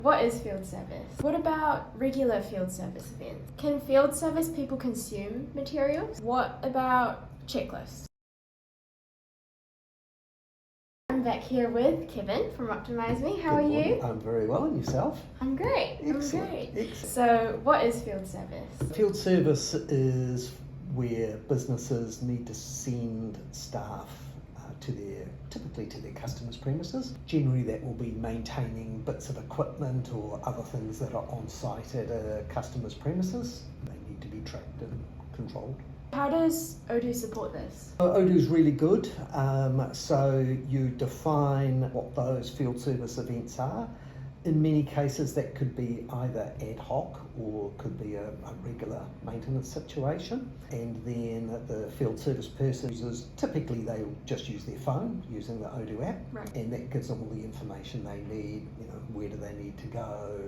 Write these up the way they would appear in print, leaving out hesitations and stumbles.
What is field service? What about regular field service events? Can field service people consume materials? What about checklists? I'm back here with Kevin from Optimize Me. How are you? I'm very well, and yourself? I'm great. Excellent. Excellent. So, what is field service? Field service is where businesses need to send staff typically to their customers' premises. Generally, that will be maintaining bits of equipment or other things that are on site at a customer's premises. They need to be tracked and controlled. How does Odoo support this? Odoo is really good. So you define what those field service events are. In many cases, that could be either ad hoc or could be a regular maintenance situation. And then the field service person uses, typically they'll just use their phone using the Odoo app. Right. And that gives them all the information they need, where do they need to go,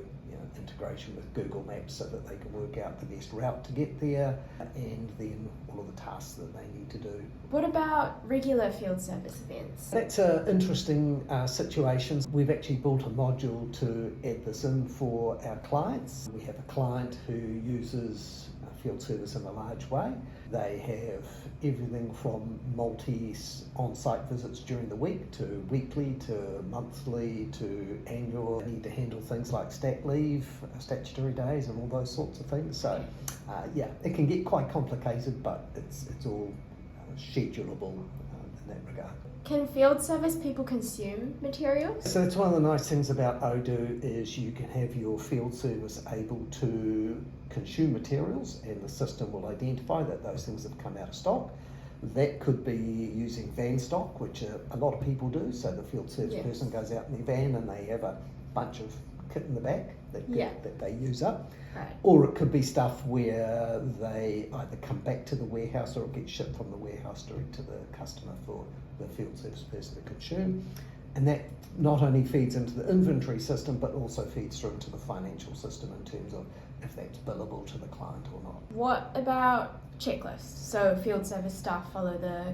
integration with Google Maps so that they can work out the best route to get there, and then all of the tasks that they need to do. What about regular field service events? That's an interesting situation. We've actually built a module to add this in for our clients. We have a client who uses field service in a large way. They have everything from on-site visits during the week to weekly to monthly to annual. They need to handle things like stat leave, statutory days and all those sorts of things. So it can get quite complicated, but it's all schedulable in that regard. Can field service people consume materials? So that's one of the nice things about Odoo is you can have your field service able to consume materials, and the system will identify that those things have come out of stock. That could be using van stock, which a lot of people do. So the field service person goes out in their van and they have a bunch of kit in the back that they use up. Right. Or it could be stuff where they either come back to the warehouse or it gets shipped from the warehouse direct to the customer for the field service person to consume. And that not only feeds into the inventory system, but also feeds through into the financial system in terms of if that's billable to the client or not. What about checklists? So field service staff follow the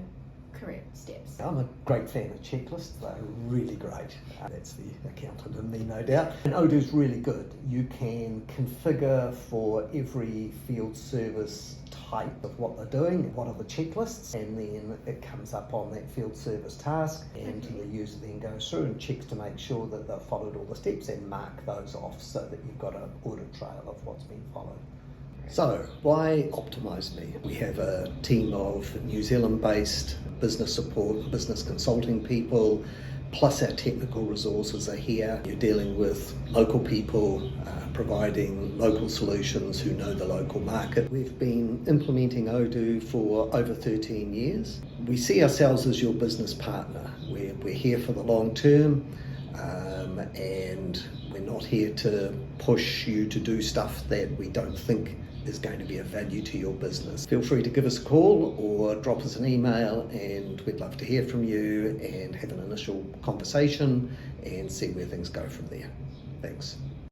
correct steps. I'm a great fan of checklists. They're really great. That's the accountant in me, no doubt. And Odoo's really good. You can configure for every field service type of what they're doing, what are the checklists, and then it comes up on that field service task, and the user then goes through and checks to make sure that they've followed all the steps and mark those off so that you've got an audit trail of what's been followed. So, why Optimize Me? We have a team of New Zealand-based business support, business consulting people, plus our technical resources are here. You're dealing with local people, providing local solutions who know the local market. We've been implementing Odoo for over 13 years. We see ourselves as your business partner. We're here for the long term, and we're not here to push you to do stuff that we don't think is going to be of value to your business. Feel free to give us a call or drop us an email, and we'd love to hear from you and have an initial conversation and see where things go from there. Thanks.